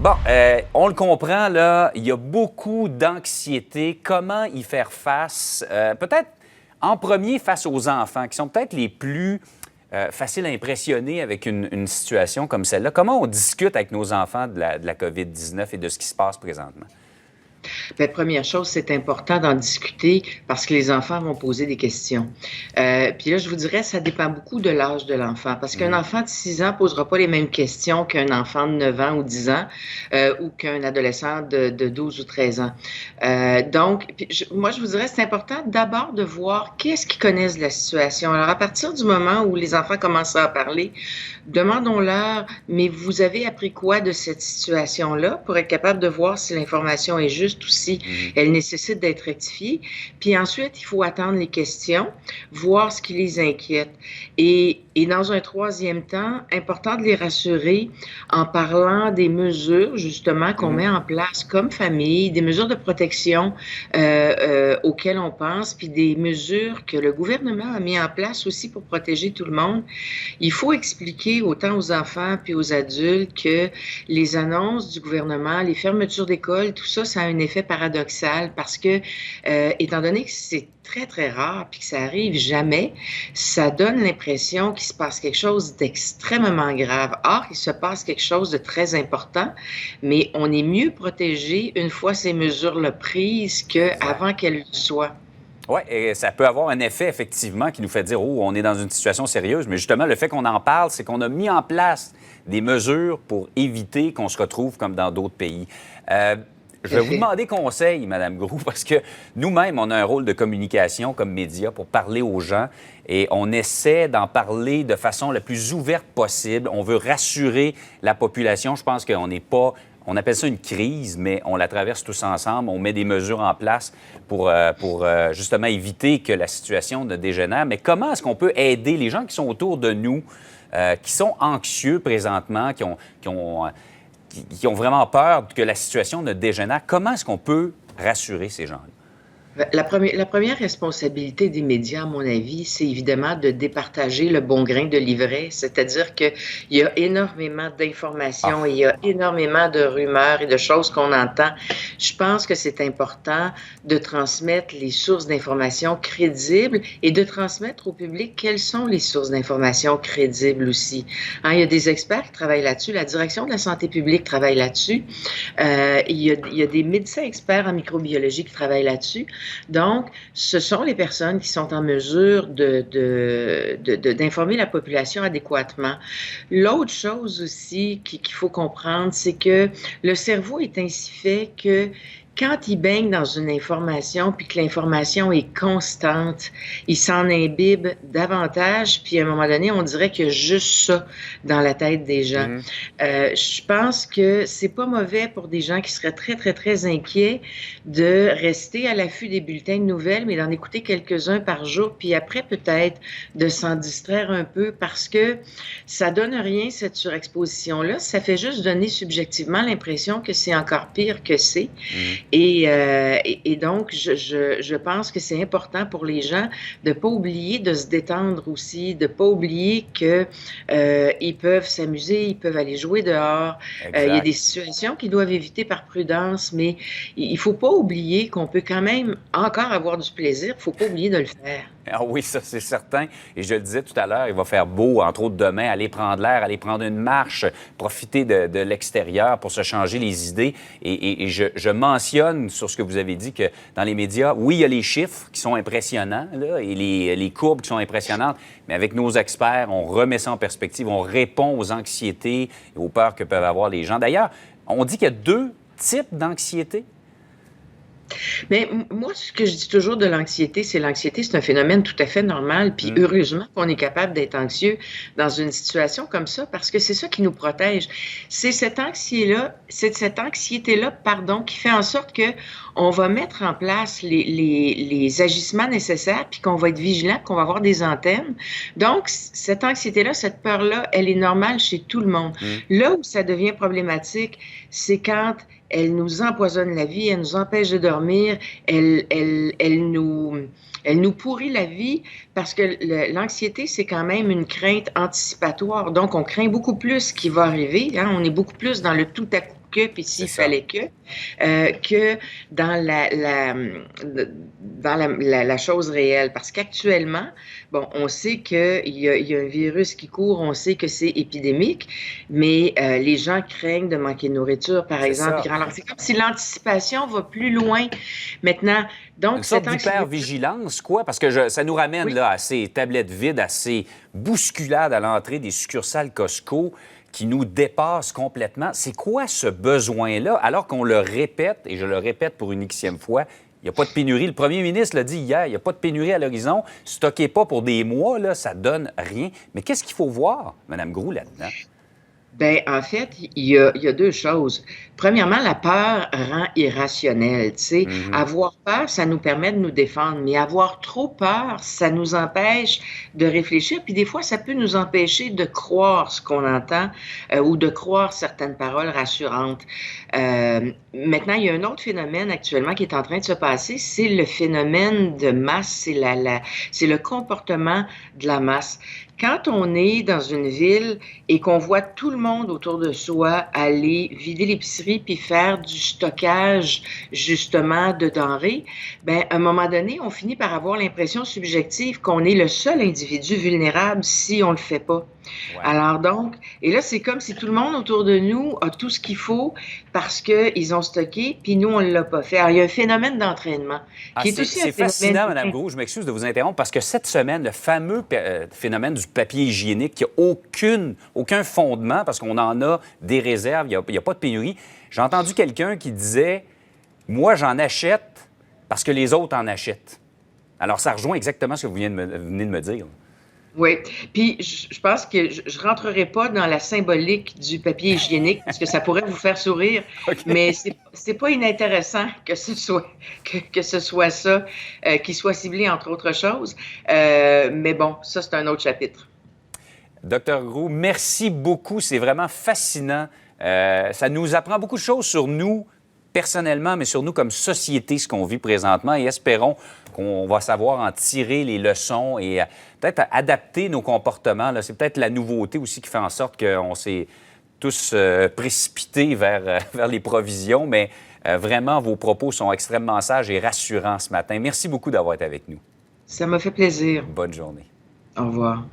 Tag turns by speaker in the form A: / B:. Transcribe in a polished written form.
A: Bon, on le comprend, là, il y a beaucoup d'anxiété. Comment y faire face? Peut-être en premier face aux enfants, qui sont peut-être les plus faciles à impressionner avec une situation comme celle-là. Comment on discute avec nos enfants de la COVID-19 et de ce qui se passe présentement?
B: Bien, première chose, c'est important d'en discuter parce que les enfants vont poser des questions. Puis là, je vous dirais, ça dépend beaucoup de l'âge de l'enfant parce qu'un enfant de 6 ans ne posera pas les mêmes questions qu'un enfant de 9 ans ou 10 ans ou qu'un adolescent de 12 ou 13 ans. Moi, je vous dirais, c'est important d'abord de voir qu'est-ce qu'ils connaissent de la situation. Alors, à partir du moment où les enfants commencent à parler, demandons-leur, mais vous avez appris quoi de cette situation-là pour être capable de voir si l'information est juste ou si elle nécessite d'être rectifiée. Puis ensuite, il faut attendre les questions, voir ce qui les inquiète. Et dans un troisième temps, important de les rassurer en parlant des mesures, justement, qu'on met en place comme famille, des mesures de protection auxquelles on pense, puis des mesures que le gouvernement a mis en place aussi pour protéger tout le monde. Il faut expliquer autant aux enfants puis aux adultes que les annonces du gouvernement, les fermetures d'écoles, tout ça, ça a un effet paradoxal parce que, étant donné que c'est très, très rare puis que ça arrive jamais, ça donne l'impression qu'il se passe quelque chose d'extrêmement grave. Or, il se passe quelque chose de très important, mais on est mieux protégé une fois ces mesures-là prises qu'avant qu'elles le soient.
A: Oui, et ça peut avoir un effet, effectivement, qui nous fait dire « Oh, on est dans une situation sérieuse », mais justement, le fait qu'on en parle, c'est qu'on a mis en place des mesures pour éviter qu'on se retrouve comme dans d'autres pays. Je vais vous demander conseil, Mme Groux, parce que nous-mêmes, on a un rôle de communication comme média pour parler aux gens et on essaie d'en parler de façon la plus ouverte possible. On veut rassurer la population. Je pense qu'on n'est pas... On appelle ça une crise, mais on la traverse tous ensemble. On met des mesures en place pour justement éviter que la situation ne dégénère. Mais comment est-ce qu'on peut aider les gens qui sont autour de nous, qui sont anxieux présentement, qui ont vraiment peur que la situation ne dégénère? Comment est-ce qu'on peut rassurer ces gens-là?
B: La première responsabilité des médias, à mon avis, c'est évidemment de départager le bon grain de l'ivraie, c'est-à-dire qu'il y a énormément d'informations et il y a énormément de rumeurs et de choses qu'on entend. Je pense que c'est important de transmettre les sources d'informations crédibles et de transmettre au public quelles sont les sources d'informations crédibles aussi. Hein, il y a des experts qui travaillent là-dessus, la direction de la santé publique travaille là-dessus, il y a des médecins experts en microbiologie qui travaillent là-dessus. Donc, ce sont les personnes qui sont en mesure d'informer la population adéquatement. L'autre chose aussi qu'il faut comprendre, c'est que le cerveau est ainsi fait que quand il baigne dans une information, puis que l'information est constante, il s'en imbibe davantage, puis à un moment donné, on dirait qu'il y a juste ça dans la tête des gens. Je pense que c'est pas mauvais pour des gens qui seraient très, très, très inquiets de rester à l'affût des bulletins de nouvelles, mais d'en écouter quelques-uns par jour, puis après peut-être de s'en distraire un peu parce que ça donne rien, cette surexposition-là. Ça fait juste donner subjectivement l'impression que c'est encore pire que c'est. Et donc, je pense que c'est important pour les gens de ne pas oublier de se détendre aussi, de ne pas oublier qu'ils peuvent s'amuser, ils peuvent aller jouer dehors. Il y a des situations qu'ils doivent éviter par prudence, mais il ne faut pas oublier qu'on peut quand même encore avoir du plaisir. Il ne faut pas oublier de le faire.
A: Ah oui, ça, c'est certain. Et je le disais tout à l'heure, il va faire beau, entre autres demain, aller prendre l'air, aller prendre une marche, profiter de l'extérieur pour se changer les idées. Et je mentionne sur ce que vous avez dit que dans les médias, oui, il y a les chiffres qui sont impressionnants là, et les courbes qui sont impressionnantes, mais avec nos experts, on remet ça en perspective, on répond aux anxiétés et aux peurs que peuvent avoir les gens. D'ailleurs, on dit qu'il y a 2 types d'anxiété.
B: Mais moi, ce que je dis toujours de l'anxiété, c'est un phénomène tout à fait normal. Puis heureusement qu'on est capable d'être anxieux dans une situation comme ça, parce que c'est ça qui nous protège. C'est cette anxiété-là, pardon, qui fait en sorte que on va mettre en place les agissements nécessaires, puis qu'on va être vigilant, qu'on va avoir des antennes. Donc, cette anxiété-là, cette peur-là, elle est normale chez tout le monde. Là où ça devient problématique, c'est quand elle nous empoisonne la vie, elle nous empêche de dormir, elle nous pourrit la vie parce que l'anxiété, c'est quand même une crainte anticipatoire. Donc, on craint beaucoup plus ce qui va arriver. Hein? On est beaucoup plus dans le tout à coup que, puis s'il fallait que dans la chose réelle. Parce qu'actuellement, bon, on sait qu'il y a un virus qui court, on sait que c'est épidémique, mais les gens craignent de manquer de nourriture, par exemple. Alors, c'est comme si l'anticipation va plus loin maintenant. Donc,
A: une sorte d'hyper-vigilance, quoi, parce que ça nous ramène là, à ces tablettes vides, à ces bousculades à l'entrée des succursales Costco qui nous dépassent complètement. C'est quoi ce besoin-là, alors qu'on le répète, et je le répète pour une xème fois, il n'y a pas de pénurie. Le premier ministre l'a dit hier, il n'y a pas de pénurie à l'horizon. Stockez pas pour des mois, là, ça donne rien. Mais qu'est-ce qu'il faut voir, Mme Groulx, là-dedans?
B: Bien, en fait, il y a deux choses. Premièrement, la peur rend irrationnel. Tu sais, avoir peur, ça nous permet de nous défendre, mais avoir trop peur, ça nous empêche de réfléchir. Puis des fois, ça peut nous empêcher de croire ce qu'on entend ou de croire certaines paroles rassurantes. Maintenant, il y a un autre phénomène actuellement qui est en train de se passer, c'est le phénomène de masse, c'est le comportement de la masse. Quand on est dans une ville et qu'on voit tout le monde autour de soi aller vider l'épicerie puis faire du stockage, justement, de denrées, bien, à un moment donné, on finit par avoir l'impression subjective qu'on est le seul individu vulnérable si on le fait pas. Ouais. Alors donc, et là, c'est comme si tout le monde autour de nous a tout ce qu'il faut parce qu'ils ont stocké, puis nous, on ne l'a pas fait. Alors, il y a un phénomène d'entraînement qui est aussi un phénomène...
A: C'est fascinant, Mme Groulx, je m'excuse de vous interrompre, parce que cette semaine, le fameux phénomène du papier hygiénique qui n'a aucun fondement, parce qu'on en a des réserves, il n'y a pas de pénurie. J'ai entendu quelqu'un qui disait « Moi, j'en achète parce que les autres en achètent ». Alors, ça rejoint exactement ce que vous venez de me dire.
B: Oui. Puis, je pense que je ne rentrerai pas dans la symbolique du papier hygiénique parce que ça pourrait vous faire sourire, okay. Mais c'est pas inintéressant que ce soit ça qui soit ciblé, entre autres choses. Mais bon, ça, c'est un autre chapitre.
A: Dr Groulx, merci beaucoup. C'est vraiment fascinant. Ça nous apprend beaucoup de choses sur nous, personnellement, mais sur nous comme société, ce qu'on vit présentement. Et espérons qu'on va savoir en tirer les leçons et peut-être adapter nos comportements. Là. C'est peut-être la nouveauté aussi qui fait en sorte qu'on s'est tous précipités vers les provisions. Mais vraiment, vos propos sont extrêmement sages et rassurants ce matin. Merci beaucoup d'avoir été avec nous.
B: Ça m'a fait plaisir.
A: Bonne journée.
B: Au revoir.